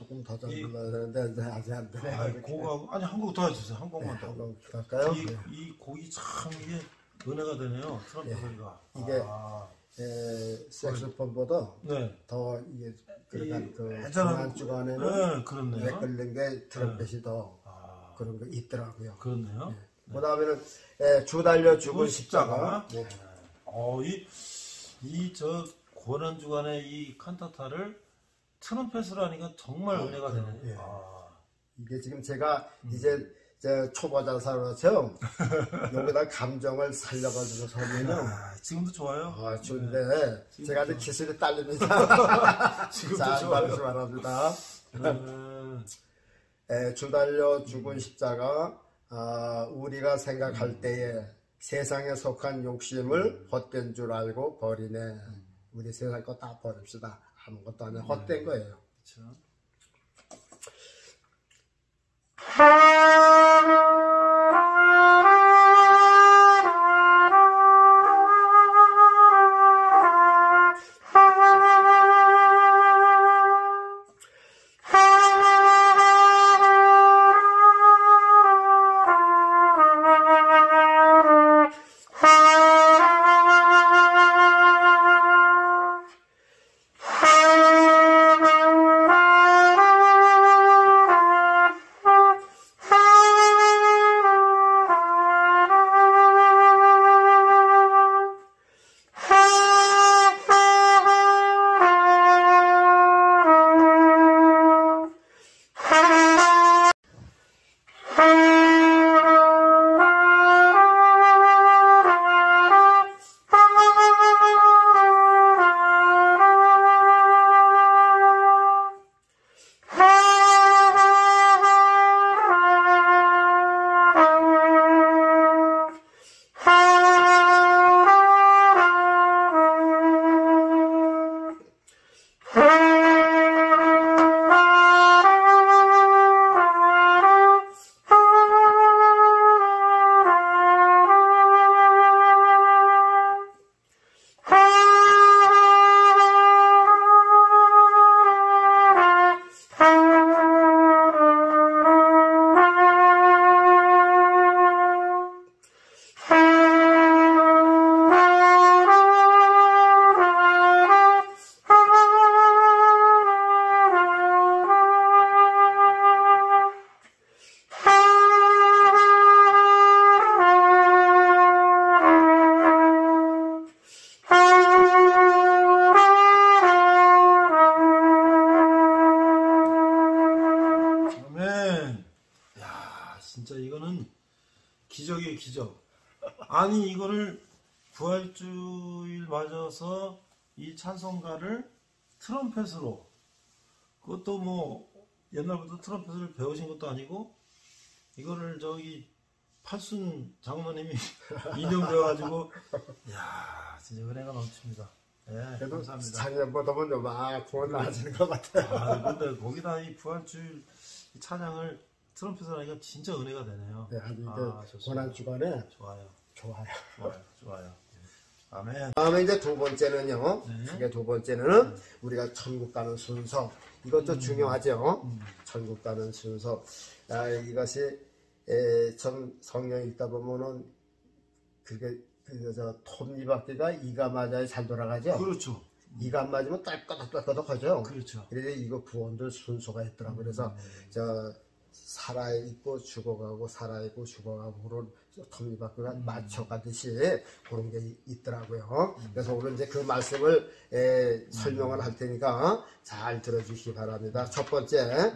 조금 더 잘 불러야 되는데 이제 아직 안 되네. 아니 한 곡 더 해주세요. 한 곡만 더. 한번 할까요? 이 곡이 참 이게 은혜가 되네요. 트럼펫 소리가. 이게 색소폰보다 더 이게 그러니까 그 중간 주간에는 끓는 게 트럼펫이 더 그런 거 있더라고요. 그렇네요. 그 다음에는 주 달려 죽은 십자가. 이 저 고난 주간의 이 칸타타를 트럼펫으로 하니까 정말 은혜가 되네요. 이게 지금 제가 이제 초보자사로서 여기다 감정을 살려가지고 서면요. 지금도 좋아요. 좋은데 제가 아직 기술이 딸립니다. 지금도 자, 좋아요. 말씀 바랍니다. 주 달려 죽은 십자가. 우리가 생각할 때에 세상에 속한 욕심을 헛된 줄 알고 버리네. 우리 세상 거 다 버립시다. 아무것도 아니라 헛된 거예요. 그렇죠. 진짜 이거는 기적이에요, 기적. 아니 이거를 부활주일 맞아서 이 찬송가를 트럼펫으로, 그것도 뭐 옛날부터 트럼펫을 배우신 것도 아니고 이거를 저기 팔순 장모님이 인정되어가지고 야 진짜 은혜가 넘칩니다. 예, 그래도 감사합니다. 작년보다는 좀 구원 나아지는 것 같아요. 근데 거기다 이 부활주일 이 찬양을 트럼펫으로 하니까 진짜 은혜가 되네요. 네, 아주 고난 주간에 좋아요. 아멘. 다음에 이제 두 번째는요. 이게 두 번째는 우리가 천국 가는 순서. 이것도 중요하죠. 천국 가는 순서. 이것이 참 성경 읽다 보면은 그게 톱니바퀴가 이가 맞아야 잘 돌아가죠. 그렇죠. 이가 안 맞으면 딸까닥 하죠. 그렇죠. 그래서 이거 구원들 순서가 있더라고요. 그래서 살아있고 죽어가고 살아있고 죽어가고 그런 톱니바퀴가 맞춰가듯이 그런 게 있더라고요. 그래서 오늘 이제 그 말씀을 설명을 할 테니까 잘 들어주시기 바랍니다. 첫 번째,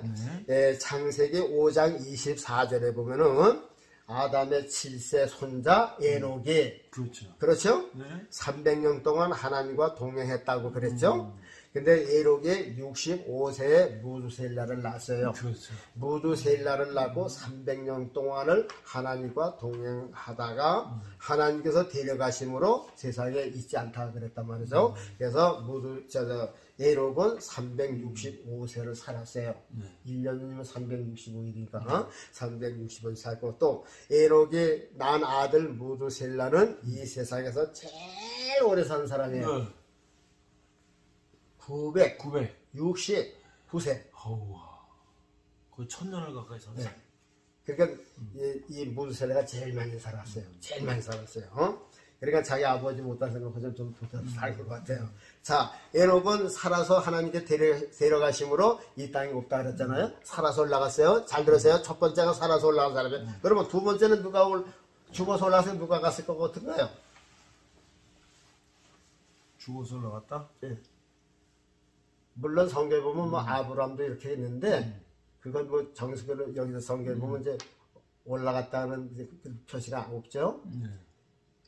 창세기 5장 24절에 보면은 아담의 7세 손자 에녹이 그렇죠? 네. 300년 동안 하나님과 동행했다고 그랬죠? 근데 에녹이 65세에 무두셀라를 낳았어요. 그렇죠. 무두셀라를 낳고 300년 동안을 하나님과 동행하다가 하나님께서 데려가심으로 세상에 있지 않다 그랬단 말이죠. 그래서 에녹은 365세를 살았어요. 1년이면 365일이니까 365일 살고, 또 에녹이 낳은 아들 무두셀라는 이 세상에서 제일 오래 산 사람이에요. 969세. 거의 1000년을 가까이 살았어요. 네. 그러니까 이 무두셀라가 제일 많이 살았어요. 제일 많이 살았어요. 그러니까 자기 아버지 못한 생각보다 좀 더 살 것 같아요. 자, 에녹은 살아서 하나님께 데려가심으로 이 땅에 없다 그랬잖아요. 살아서 올라갔어요. 잘 들으세요. 첫 번째가 살아서 올라간 사람이에요. 그러면 두 번째는 누가 죽어서 올라가서 누가 갔을 것 같은가요? 죽어서 올라갔다? 예. 물론 성경에 보면 뭐 아브람도 이렇게 했는데 그건 뭐 정식으로 여기서 성경에 보면 이제 올라갔다는 이제 그 표시가 없죠.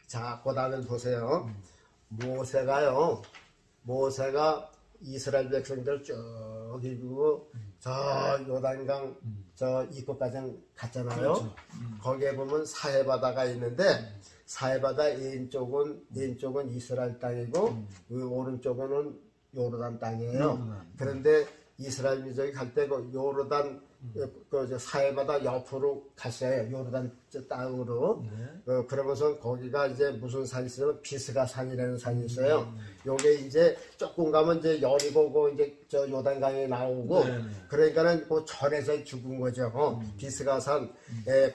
자, 그 다음에 보세요. 모세가 이스라엘 백성들 쭉 이루고 저 요단강 저 입구까지 갔잖아요. 그렇죠. 거기에 보면 사해바다가 있는데 사해바다 왼쪽은 이스라엘 땅이고 그 오른쪽은 요르단 땅이에요. 그런데 이스라엘 민족이 갈 때 그 요르단 그 사해바다 옆으로 갔어요. 요르단 땅으로. 그러면서 거기가 이제 무슨 산이 있어요? 비스가 산이라는 산이 있어요. 요게 이제 조금 가면 이제 여리고고 이제 저 요단강에 나오고 그러니까는 그 절에서 죽은 거죠. 비스가 산.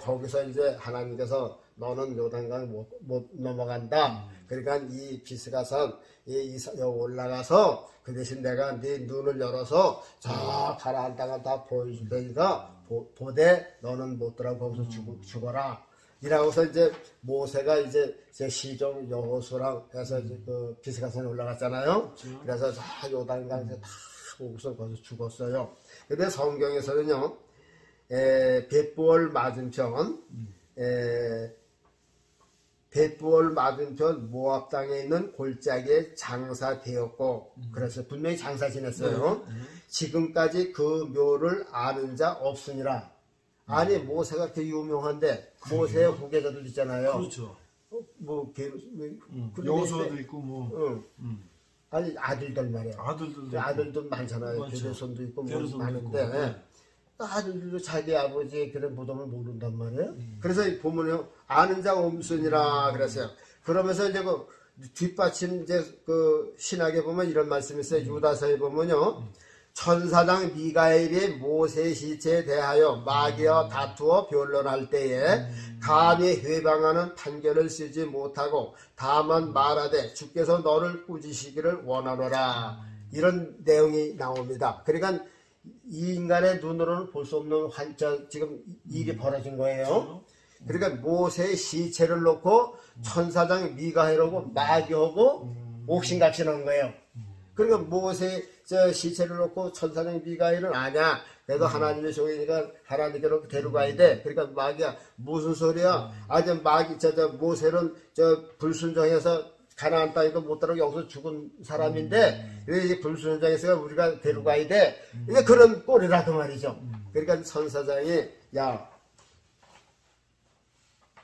거기서 이제 하나님께서 너는 요단강 못 넘어간다. 그러니까 이 비스가 산 올라가서 그 대신 내가 네 눈을 열어서 저 가라앉은 땅을 다 보여줄 테니까 보되 너는 못 들어가고 거기서 죽어라. 이라고서 이제 모세가 이제 제 시종 여호수랑 해서 이제 그 비스가산에 올라갔잖아요. 그래서 저 요단강에서 다 오고서 거기서 죽었어요. 근데 성경에서는요, 벳부월 맞은편, 벳부월 맞은편 모압 땅에 있는 골짜기에 장사되었고, 그래서 분명히 장사 지냈어요. 지금까지 그 묘를 아는 자 없으니라. 아니 모세가 그렇게 유명한데 모세의 후계자들 있잖아요. 그렇죠. 여호수아도 있고 뭐. 아니 아들들 말이야. 아들도 많잖아요. 게르손도 있고 뭐 많은데 아들들도 자기 아버지의 그런 무덤을 모른단 말이에요. 그래서 보면요 아는 자 없으니라 그랬어요. 그러면서 이제 그 뒷받침 이제 그 신학에 보면 이런 말씀이 있어요. 유다서에 보면요. 천사장 미가엘이 모세의 시체에 대하여 마귀와 다투어 변론할 때에 감히 회방하는 판결을 쓰지 못하고 다만 말하되 주께서 너를 꾸짖으시기를 원하노라. 이런 내용이 나옵니다. 그러니까 이 인간의 눈으로는 볼 수 없는 지금 일이 벌어진 거예요. 그러니까 모세의 시체를 놓고 천사장 미가엘하고 마귀하고 옥신각신한 거예요. 그러니까 모세 저 시체를 놓고 천사장 미가엘은 아냐. 그래도 하나님의 종이니까 하나님께로 데려가야 돼. 그러니까 마귀야 무슨 소리야? 아주 마귀 저 모세는 저 불순종해서 가나안 땅에도 못 들어가고 여기서 죽은 사람인데 이제 불순종해서 우리가 데려가야 돼. 이제 그런 꼴이라 그 말이죠. 그러니까 천사장이 야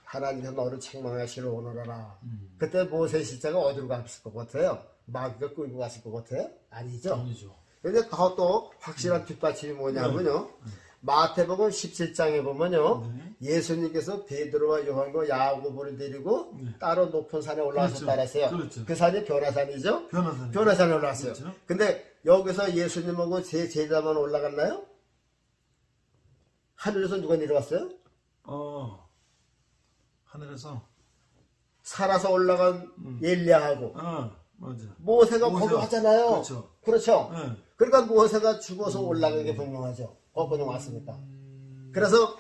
하나님께서 너를 책망하시러 오너라. 그때 모세 시체가 어디로 갔을 것 같아요? 마귀가 끌고 갔을 것 같아요? 아니죠. 근데 그것도 확실한 뒷받침이 뭐냐면요. 마태복음 17장에 보면요. 예수님께서 베드로와 요한과 야고보를 데리고 따로 높은 산에 올라가셨다 그랬어요. 그 산이 변화산이죠. 변화산에 올라갔어요. 근데 여기서 예수님하고 제 제자만 올라갔나요? 하늘에서 누가 내려왔어요? 하늘에서 살아서 올라간 엘리야하고 맞아. 모세가 거기 왔잖아요. 그렇죠. 그러니까 모세가 죽어서 올라간 게 분명하죠. 거기 왔으니까. 그래서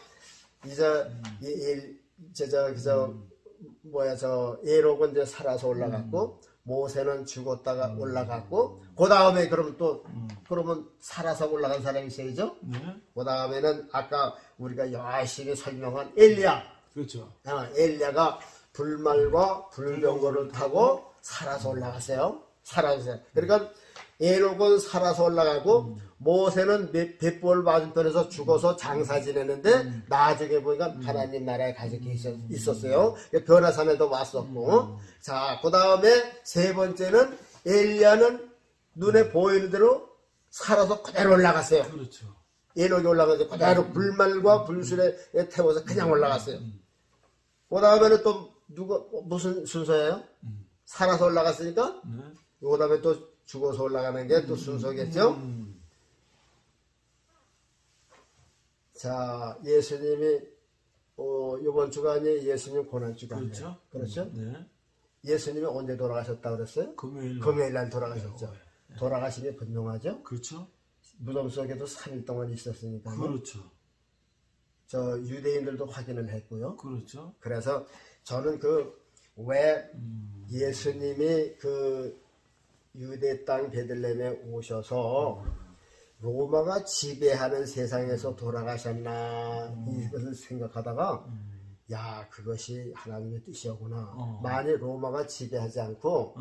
이제 에녹은 이제 살아서 올라갔고 모세는 죽었다가 올라갔고 그 다음에 그러면 살아서 올라간 사람이 있어야죠. 그 다음에는 아까 우리가 열심히 설명한 엘리야. 그렇죠. 엘리야가 불말과 불병거를 타고 살아서 올라갔어요. 그러니까 에녹은 살아서 올라가고 모세는 벳부월 맞은편에서 죽어서 장사 지내는데 나중에 보니까 하나님 나라에 가족이 있었어요. 변화산에도 왔었고. 자, 그 다음에 세 번째는 엘리야는 눈에 보이는 대로 살아서 그대로 올라갔어요. 그렇죠. 에녹이 올라가서 그대로 불말과 불술에 태워서 그냥 올라갔어요. 그 다음에는 또 무슨 순서예요? 살아서 올라갔으니까 그 다음에 또 죽어서 올라가는 게 또 순서겠죠. 자, 예수님이 이번 주간이 예수님 고난 주간이에요. 그렇죠. 그렇죠? 네. 예수님이 언제 돌아가셨다고 그랬어요? 금요일 날 돌아가셨죠. 네. 돌아가심이 분명하죠. 그렇죠. 무덤 속에도 3일 동안 있었으니까. 그렇죠. 저 유대인들도 확인을 했고요. 그렇죠. 그래서 저는 왜 예수님이 유대 땅 베들레헴에 오셔서 로마가 지배하는 세상에서 돌아가셨나 이것을 생각하다가 야, 그것이 하나님의 뜻이었구나. 만일 로마가 지배하지 않고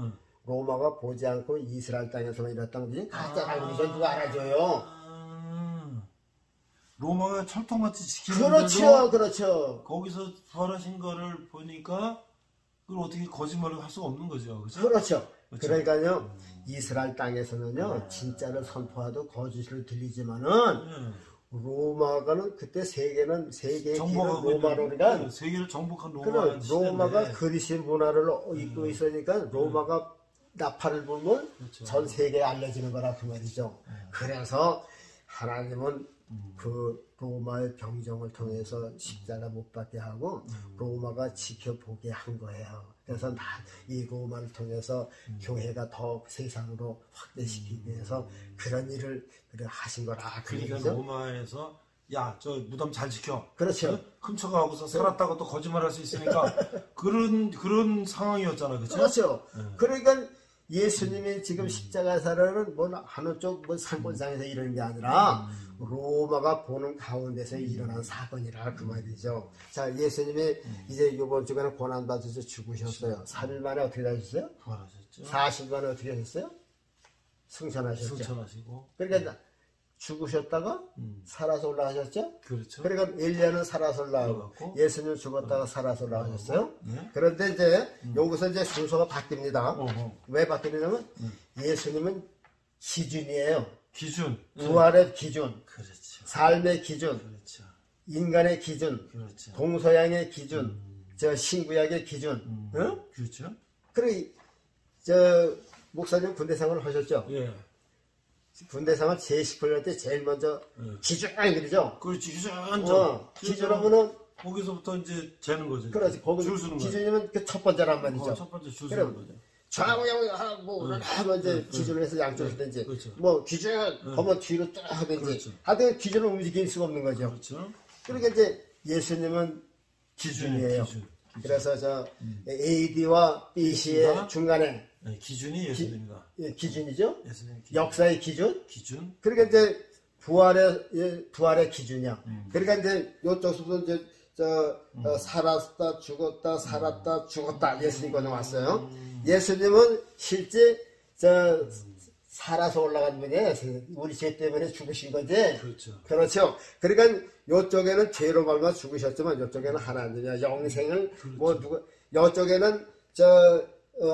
로마가 보지 않고 이스라엘 땅에서만 일했다면 그냥 가짜라고 이건 누가 알아줘요. 로마가 철통같이 지키는 그렇죠. 거기서 부활하신 거를 보니까 그걸 어떻게 거짓말을 할 수가 없는 거죠. 그렇죠. 그러니까요, 이스라엘 땅에서는요, 진짜를 선포하도 거짓을 들리지만은, 로마가는 그때 세계의 길은 로마로니까, 세계를 정복한 로마가 그리스 문화를 입고 있으니까, 로마가 나팔을 불면 그렇죠. 전 세계에 알려지는 거라 그 말이죠. 그래서 하나님은 로마의 병정을 통해서 십자가 못 받게 하고 로마가 지켜보게 한 거예요. 그래서 이 로마를 통해서 교회가 더 세상으로 확대시키기 위해서 그런 일을 하신 거라. 그러니까 로마에서 야, 저 무덤 잘 지켜. 그렇죠. 훔쳐가고서 살았다고 또 거짓말할 수 있으니까 그런 상황이었잖아, 그렇죠? 그렇죠. 그러니까 예수님이 지금 십자가 사라는 하는 쪽 상권상에서 이러는 게 아니라 로마가 보는 가운데서 일어난 사건이라 그 말이죠. 자, 예수님이 이제 이번 주간에 고난받으셔서 죽으셨어요. 3일 만에 어떻게 하셨어요? 부활하셨죠. 40일 만에 어떻게 하셨어요? 승천하셨죠. 승천하시고. 그러니까 죽으셨다가 살아서 올라가셨죠. 그렇죠. 그러니까 엘리야는 살아서 올라가고 예수님 죽었다가 살아서 올라가셨어요. 네. 그런데 이제 여기서 이제 순서가 바뀝니다. 왜 바뀌냐면 예수님은 기준이에요. 기준. 부활의 기준, 그렇죠. 삶의 기준, 그렇죠. 인간의 기준, 그렇죠. 동서양의 기준, 저 신구약의 기준. 응? 그렇죠. 그리고 목사님 군대 생활을 하셨죠? 예. 군대 생활 제19년 때 제일 먼저 기준 그러죠? 그렇지. 기준하면은 거기서부터 이제 재는 거죠. 그렇지. 거기 줄 서는 기준이면 첫 번째란 말이죠. 첫 번째 줄 서는 거죠. 좌우하고 하면 이제 기준을 해서 양쪽을 하든지 그렇죠. 기준 하면 뒤로 쭉 하든지 그렇죠. 하여튼 기준을 움직일 수가 없는 거죠. 그렇죠. 그러니까 이제 예수님은 기준이에요. 기준. 그래서 AD와 BC의 중간에 기준이 예수님입니다. 기준이죠. 예수님 기준. 역사의 기준. 그러니까 이제 부활의 기준이야. 그러니까 이제 요쪽서도 이제 살았다 죽었다 살았다 죽었다 예수님이 나왔어요. 예수님은 실제 살아서 올라간 분이에요. 우리 죄 때문에 죽으신 거지. 그렇죠. 그러니까 요쪽에는 죄로 말마 죽으셨지만 요쪽에는 하나님이야 영생을 요쪽에는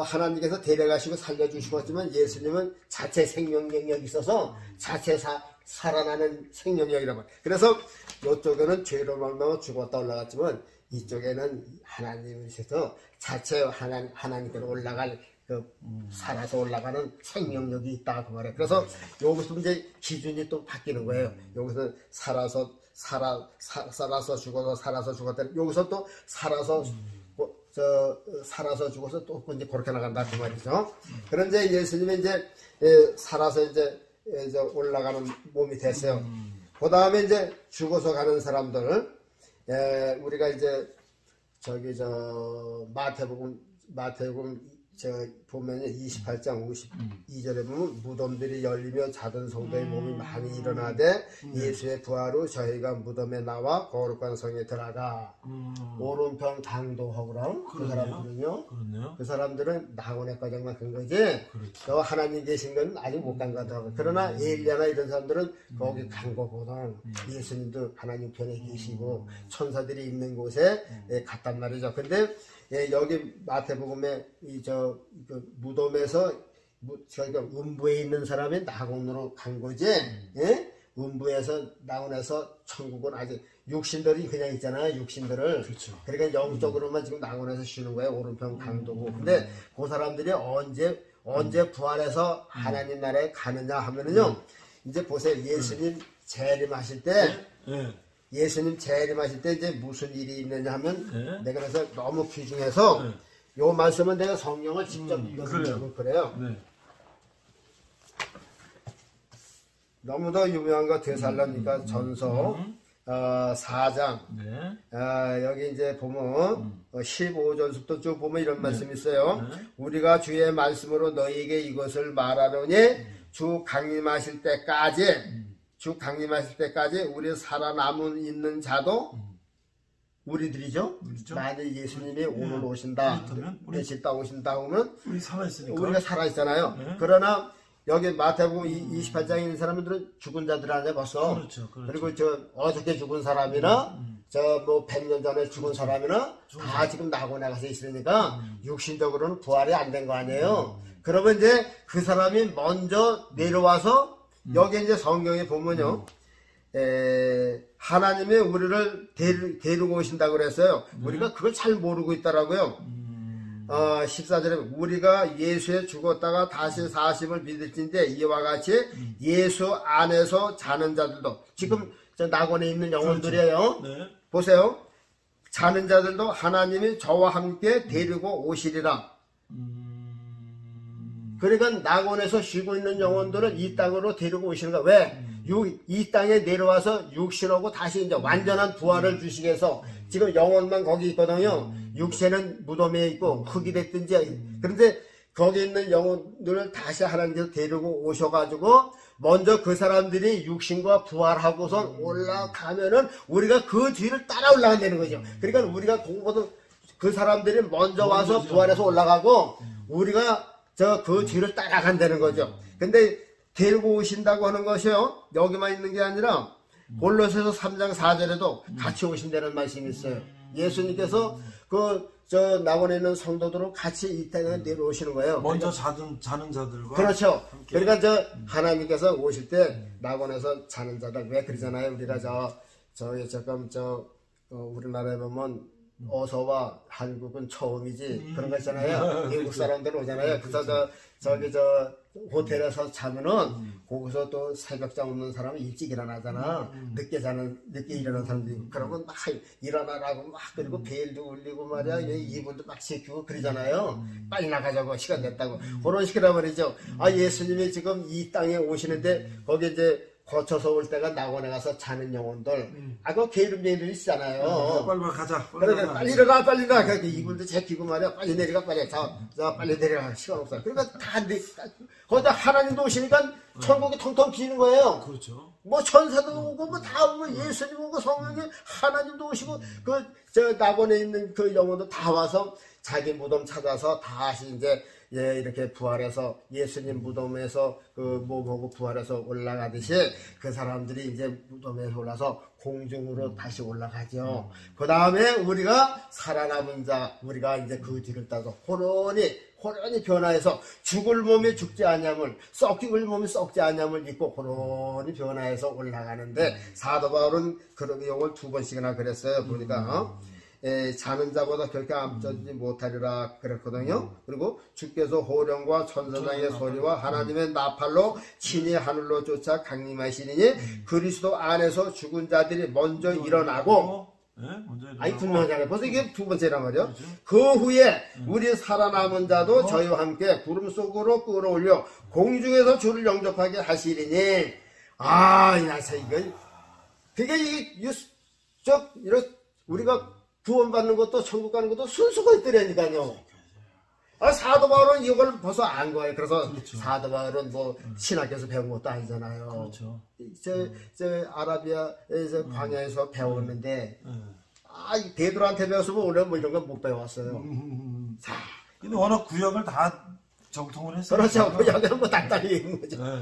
하나님께서 데려가시고 살려주시겠지만 예수님은 자체 생명력이 있어서 자체 살아나는 생명력이라고. 그래서 이쪽에는 죄로 말미암아 죽었다 올라갔지만 이쪽에는 하나님께서 자체 하나님께로 올라갈 살아서 올라가는 생명력이 있다 그 말이에요. 그래서 여기서 이제 기준이 또 바뀌는 거예요. 여기서 살아서 죽어서 살아서 죽었다. 여기서 또 살아서 죽어서 또 이제 그렇게 나간다 그 말이죠. 그런데 예수님이 이제 살아서 이제 올라가는 몸이 됐어요. 그 다음에 이제 죽어서 가는 사람들, 우리가 이제 마태복음 보면 28장 52절에 보면 무덤들이 열리며 자던 성도의 몸이 많이 일어나되 예수의 부활 후 저희가 무덤에 나와 거룩한 성에 들어가 오른편 강도하고랑 그 사람들은요. 그렇네요. 그 사람들은 낙원에까지만 간 거지. 또 하나님 계신 건 아직 못 간 거더라고요. 그러나 엘리야나 이런 사람들은 거기 간 거거든. 예수님도 하나님 편에 계시고 천사들이 있는 곳에 갔단 말이죠. 근데 여기 마태복음에 무덤에서 저희가 음부에 있는 사람이 낙원으로 간 거지. 음부에서 낙원에서 천국은 아직 육신들이 그냥 있잖아요. 육신들을. 그렇죠. 그러니까 영적으로만 지금 낙원에서 쉬는 거예요. 오른편 강도고. 근데 그 사람들이 언제 부활해서 하나님 나라에 가느냐 하면은요. 이제 보세요. 예수님 재림하실 때 예수님 재림하실 때 이제 무슨 일이 있느냐 하면 네. 내가 그래서 너무 귀중해서 네. 요 말씀은 내가 성령을 직접 읽어드리려고 그래요. 네. 너무도 유명한 거 데살로니가 전서 4장 네. 여기 이제 보면 15절부터 쭉 보면 이런 말씀이 있어요. 우리가 주의 말씀으로 너희에게 이것을 말하노니 주 강림하실 때까지 우리 살아남은 있는 자도 우리들이죠. 만약 예수님이 오늘 오신다, 며칠 있다 오신다 하면 우리 살아있으니까. 우리가 살아있잖아요. 네. 그러나 여기 마태복음 28장에 있는 사람들은 죽은 자들 아니야 벌써. 그렇죠. 그리고 저 어저께 죽은 사람이나 저 뭐 100년 전에 죽은 사람이나 다 지금 나고 나가서 있으니까 육신적으로는 부활이 안 된 거 아니에요. 그러면 이제 그 사람이 먼저 내려와서 여기 이제 성경에 보면요. 하나님이 우리를 데리고 오신다고 그랬어요. 우리가 그걸 잘 모르고 있더라고요. 14절에 우리가 예수에 죽었다가 다시 사심을 믿을진데 이와 같이 예수 안에서 자는 자들도 지금 저 낙원에 있는 영혼들이에요. 네. 보세요. 자는 자들도 하나님이 저와 함께 데리고 오시리라. 그러니까 낙원에서 쉬고 있는 영혼들을 이 땅으로 데리고 오시는 거야. 왜? 이 땅에 내려와서 육신하고 다시 이제 완전한 부활을 주시기 위해서 지금 영혼만 거기 있거든요. 육체는 무덤에 있고 흙이 됐든지. 그런데 거기 있는 영혼들을 다시 하나님께서 데리고 오셔가지고 먼저 그 사람들이 육신과 부활하고선 올라가면은 우리가 그 뒤를 따라 올라간다는 거죠. 그러니까 우리가 공부도 그 사람들이 먼저 와서 부활해서 올라가고 우리가 저 그 뒤를 따라간다는 거죠. 근데 데리고 오신다고 하는 것이요. 여기만 있는 게 아니라 골로새서 3장 4절에도 같이 오신다는 말씀이 있어요. 예수님께서 저 낙원에 있는 성도들을 같이 이 땅에 내려오시는 거예요. 먼저 자는 자들과 그렇죠. 함께. 그러니까 저 하나님께서 오실 때 낙원에서 자는 자들 왜 그러잖아요. 우리가 우리나라에 보면 어서와 한국은 처음이지 그런 거 있잖아요. 미국 사람들 오잖아요. 그래서 저기 호텔에서 자면은 거기서 또 새벽잠 없는 사람은 일찍 일어나잖아. 늦게 일어나는 사람들이 있고. 그러면 막 일어나라고 막 그리고 벨도 울리고 말이야. 이불도 막 지키고 그러잖아요. 빨리 나가자고 시간 됐다고. 그런 식이라 말이죠. 예수님이 지금 이 땅에 오시는데 거기 이제 거쳐서 올 때가 낙원에 가서 자는 영혼들. 그 게으름쟁이들 있잖아요. 빨리 가자. 그러니까 빨리 일어나. 그러니까 이불도 제끼고 말이야. 빨리 내려가, 빨리. 빨리 내려가. 시간 없어. 그러니까 거기다 하나님도 오시니까 천국이 텅텅 비는 거예요. 그렇죠. 뭐 천사도 오고, 뭐 다 오고, 예수님 오고, 성령이 하나님도 오시고, 낙원에 있는 그 영혼도 다 와서 자기 무덤 찾아서 다시 이제 이렇게 부활해서 예수님 무덤에서 몸하고 부활해서 올라가듯이 그 사람들이 이제 무덤에서 올라서 공중으로 다시 올라가죠. 그 다음에 우리가 살아남은 자, 우리가 이제 그 뒤를 따서 호련히 변화해서 죽을 몸이 죽지 않냐물, 썩을 몸이 썩지 않냐물 입고 호련히 변화해서 올라가는데 사도 바울은 그런 내용을 2번씩이나 그랬어요. 보니까. 자는 자보다 결코 앞서지 못하리라 그랬거든요. 그리고 주께서 호령과 천사장의 소리와 하나님의 나팔로 친히 하늘로 쫓아 강림하시리니 그리스도 안에서 죽은 자들이 먼저 일어나고 분명하잖아요. 벌써 이게 2번째란 말이요. 그 후에 우리 살아남은 자도 저희와 함께 구름 속으로 끌어올려 공중에서 주를 영접하게 하시리니 우리가 구원받는 것도 천국 가는 것도 순서가 있더라니까요. 사도 바울은 이걸 벌써 안 거예요. 그래서 그렇죠. 사도 바울은 뭐 신학에서 배운 것도 아니잖아요. 그렇죠. 아라비아에서 광야에서 배웠는데 베드로한테 배웠으면 오늘 뭐 이런 건 못 배웠어요. 근데 워낙 구역을 다 정통을 했어요. 그렇죠. 구역은 뭐 단단히 있는 거죠. 네.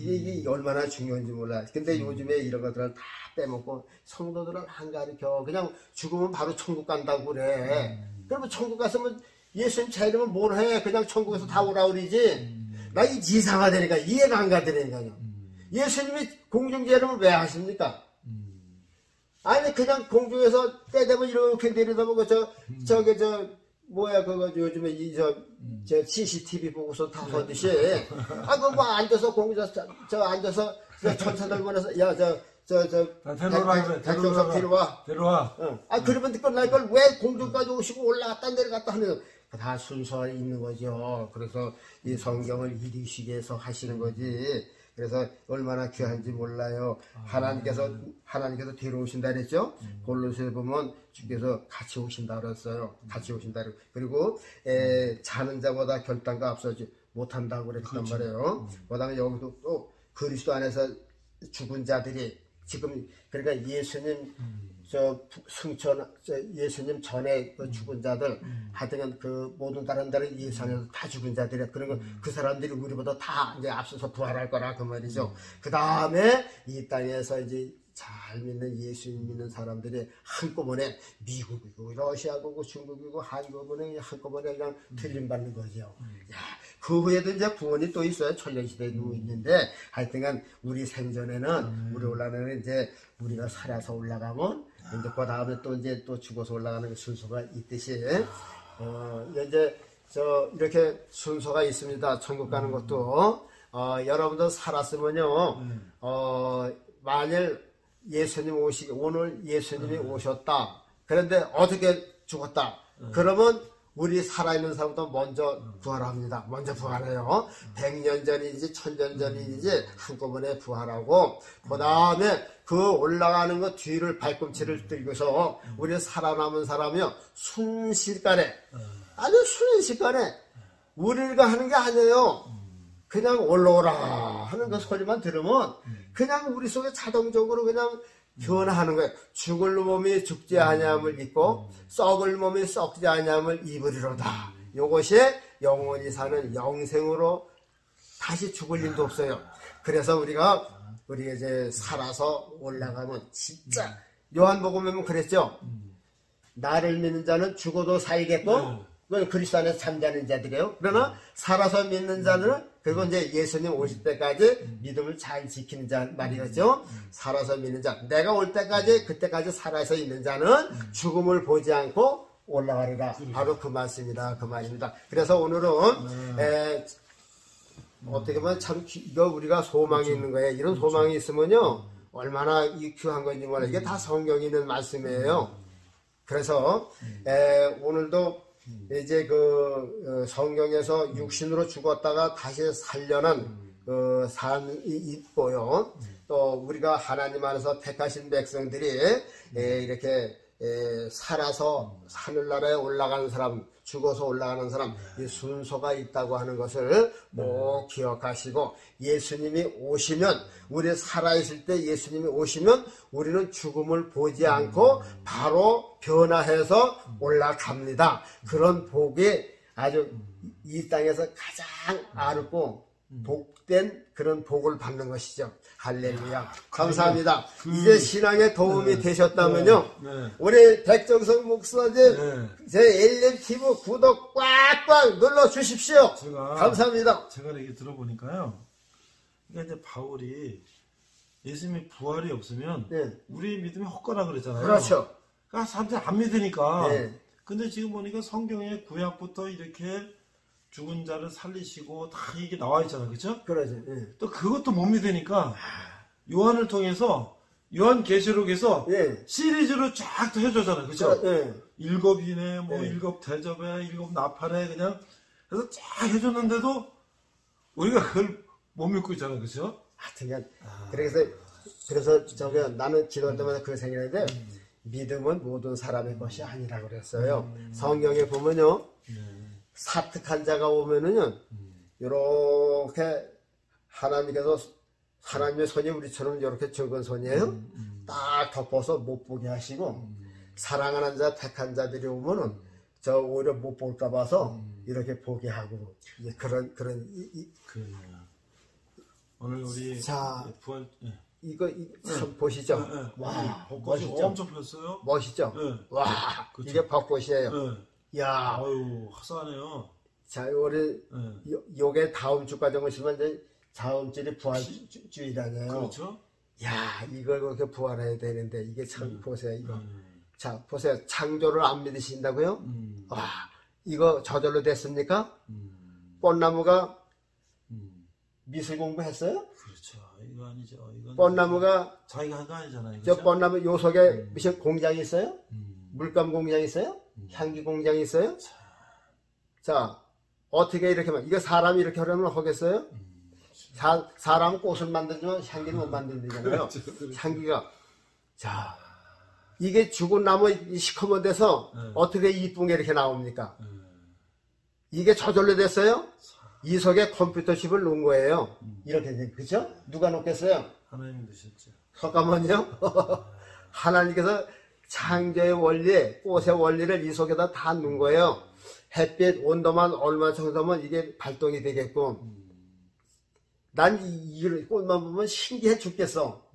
이게 얼마나 중요한지 몰라. 근데 요즘에 이런 것들을 다 빼먹고 성도들은 안 가르쳐. 그냥 죽으면 바로 천국 간다고 그래. 그러면 천국 갔으면 예수님 재림은 뭘 해? 그냥 천국에서 다 오라 그러지. 나 이상하다니까 이해가 안 가더라니까요. 예수님이 공중 재림을 왜 하십니까? 아니 그냥 공중에서 때 되면 이렇게 내려다 보고 요즘에 저 CCTV 보고서 다 하듯이. 앉아서 앉아서 천사들 보내서, 백종석 데려와. 데려와. 그러면 끝날 걸 왜 공중까지 오시고 올라갔다 내려갔다 하는 다 순서가 있는 거죠. 그래서 이 성경을 이리시게해서 하시는 거지. 그래서 얼마나 귀한지 몰라요. 하나님께서 데려오신다 그랬죠. 골로새에 보면 주께서 같이 오신다 그랬어요. 같이 오신다. 그리고 자는 자보다 결단과 앞서지 못한다고 그랬단 말이에요. 그다음에 여기도 또 그리스도 안에서 죽은 자들이 지금 그러니까 예수님 예수님 전에 그 죽은 자들 하여튼 그 모든 다른 데는 예수 안에서 다 죽은 자들이야. 그리고 그 사람들이 우리보다 다 이제 앞서서 부활할 거라 그 말이죠. 그 다음에 이 땅에서 이제 잘 믿는 예수님 믿는 사람들이 한꺼번에 미국이고 러시아고 중국이고 한국은 한꺼번에 그냥 틀림받는 거죠. 야, 그 후에도 이제 구원이 또 있어요. 천년시대도 있는데 하여튼간 우리 생전에는 우리 올라가는 이제 우리가 살아서 올라가면 이제 그 다음에 또 이제 또 죽어서 올라가는 그 순서가 있듯이 이제 이렇게 순서가 있습니다. 천국 가는 것도 여러분도 살았으면요 만일 오늘 예수님이 오셨다. 그런데 어떻게 죽었다. 그러면 우리 살아있는 사람부터 먼저 부활합니다. 먼저 부활해요. 100년 전인지 1000년 전인지 한꺼번에 부활하고 그 다음에 그 올라가는 거 뒤를 발꿈치를 들고서 우리 살아남은 사람이요 순식간에 아주 순식간에 우리가 하는 게 아니에요. 그냥 올라오라 하는 그 소리만 들으면 그냥 우리 속에 자동적으로 그냥 변화하는 거예요. 죽을 몸이 죽지 아니함을 입고 썩을 몸이 썩지 아니함을 입으리로다. 요것이 영원히 사는 영생으로 다시 죽을 일도 없어요. 그래서 우리가 이제 살아서 올라가면 진짜 요한복음에 보면 그랬죠. 나를 믿는 자는 죽어도 살겠고 그건 그리스도 안에서 잠자는 자들이에요. 그러나 살아서 믿는 자는 그리고 이제 예수님 오실 때까지 믿음을 잘 지키는 자 말이었죠. 살아서 믿는 자. 내가 올 때까지 그때까지 살아서 있는 자는 죽음을 보지 않고 올라가리라. 바로 그 말씀이다. 그 말입니다. 그래서 오늘은 어떻게 보면 참 이거 우리가 소망이 있는 거예요. 이런 소망이 있으면요 얼마나 귀한 건지 몰라요. 이게 다 성경에 있는 말씀이에요. 그래서 오늘도 이제 그 성경에서 육신으로 죽었다가 다시 살려는 그 삶이 있고요. 또 우리가 하나님 안에서 택하신 백성들이 이렇게 살아서 하늘나라에 올라가는 사람, 죽어서 올라가는 사람, 이 순서가 있다고 하는 것을 꼭 기억하시고 예수님이 오시면 우리 살아있을 때 예수님이 오시면 우리는 죽음을 보지 않고 바로 변화해서 올라갑니다. 그런 복이 아주 이 땅에서 가장 아르고 복된 그런 복을 받는 것이죠. 할렐루야. 감사합니다. 이제 신앙에 도움이 되셨다면요. 우리 백정석 목사님 제 LMTV 구독 꽉꽉 눌러 주십시오. 감사합니다. 제가 이렇게 들어보니까요. 그러니까 이제 바울이 예수님의 부활이 없으면 우리 믿음이 헛거라 그랬잖아요. 그렇죠. 그러니까 사람들이 안 믿으니까. 근데 지금 보니까 성경에 구약부터 이렇게 죽은 자를 살리시고 다 이게 나와 있잖아요. 그렇죠? 그러죠. 또 그것도 못 믿으니까 요한을 통해서 요한계시록에서 시리즈로 쫙 또 해줬잖아요. 그렇죠? 일곱 인에 뭐 일곱 대접에 일곱 나팔에 그냥 그래서 쫙 해줬는데도 우리가 그걸 못 믿고 있잖아요. 그렇죠? 하여튼 그래서 나는 기도할 때마다 그 생각인데 믿음은 모든 사람의 것이 아니라고 그랬어요. 성경에 보면요. 사특한 자가 오면은요, 요렇게 하나님께서, 하나님의 손이 우리처럼 이렇게 적은 손이에요. 딱 덮어서 못 보게 하시고, 사랑하는 자, 택한 자들이 오면은, 오히려 못 볼까 봐서, 이렇게 보게 하고, 그런. 오늘 우리, 부활, 이거 참 보시죠. 와, 벚꽃이 엄청 폈어요. 멋있죠? 와, 그쵸? 이게 벚꽃이에요. 야, 아유, 화사하네요. 자, 우리 요게 다음 주까지 오시면 이제 다음 주일이 부활주일이잖아요. 그렇죠. 야, 이걸 그렇게 부활해야 되는데 이게 참 보세요, 이거. 자, 보세요. 창조를 안 믿으신다고요? 와, 이거 저절로 됐습니까? 꽃나무가 미술 공부했어요? 그렇죠. 이거 아니죠. 이건 뻔나무가 자기가 한 거 아니잖아요. 저 그죠? 뻔나무 요 속에 무슨 공장이 있어요? 음. 물감 공장이 있어요? 향기 공장이 있어요? 자, 어떻게 이렇게만 이거 사람이 이렇게 하려면 하겠어요? 사람은 꽃을 만들지만 향기는 못 만들잖아요. 향기가 자 이게 죽은 나무 시커먼 데서 어떻게 이쁜 게 이렇게 나옵니까? 이게 저절로 됐어요? 이 속에 컴퓨터 칩을 놓은 거예요. 이렇게 그죠? 누가 놓겠어요? 하나님이 드셨죠. 잠깐만요. 하나님께서 창조의 원리, 꽃의 원리를 이 속에다 다 놓은 거예요. 햇빛 온도만 얼마 정도면 이게 발동이 되겠고 난 이 꽃만 보면 신기해 죽겠어.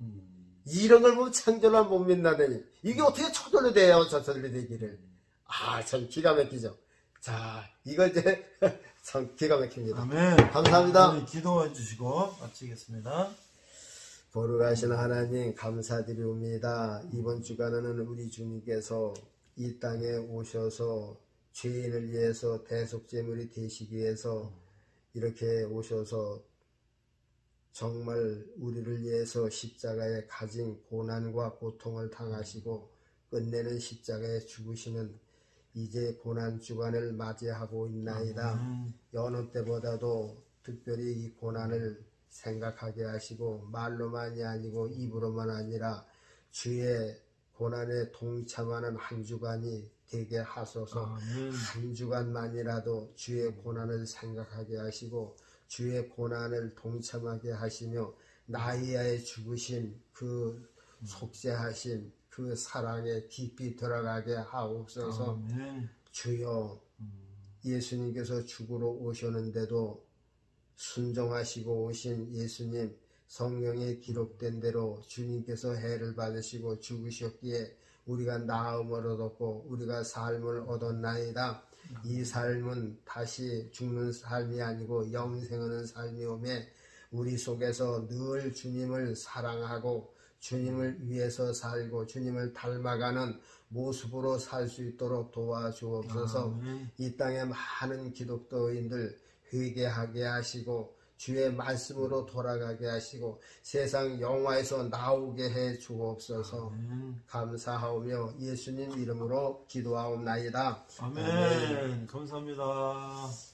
이런 걸 보면 창조를 못 믿나더니 이게 어떻게 저절로 돼요? 저절로 되기를. 아, 참 기가 막히죠. 자, 이걸 이제 참 기가 막힙니다. 아멘. 감사합니다. 기도해 주시고 마치겠습니다. 거룩하신 하나님 감사드리옵니다. 이번 주간에는 우리 주님께서 이 땅에 오셔서 죄인을 위해서 대속제물이 되시기 위해서 이렇게 오셔서 정말 우리를 위해서 십자가에 가진 고난과 고통을 당하시고 끝내는 십자가에 죽으시는 이제 고난주간을 맞이하고 있나이다. 여느 때보다도 특별히 이 고난을 생각하게 하시고 말로만이 아니고 입으로만 아니라 주의 고난에 동참하는 한 주간이 되게 하소서. 한 주간만이라도 주의 고난을 생각하게 하시고 주의 고난을 동참하게 하시며 나이아에 죽으신 그 속죄하신 그 사랑에 깊이 들어가게 하옵소서. 주여 예수님께서 죽으러 오셨는데도 순종하시고 오신 예수님 성경에 기록된 대로 주님께서 해를 받으시고 죽으셨기에 우리가 나음을 얻었고 우리가 삶을 얻었나이다. 이 삶은 다시 죽는 삶이 아니고 영생하는 삶이오매 우리 속에서 늘 주님을 사랑하고 주님을 위해서 살고 주님을 닮아가는 모습으로 살 수 있도록 도와주옵소서. 이 땅에 많은 기독교인들 회개하게 하시고 주의 말씀으로 돌아가게 하시고 세상 영화에서 나오게 해 주옵소서. 감사하오며 예수님 이름으로 기도하옵나이다. 아멘. 감사합니다.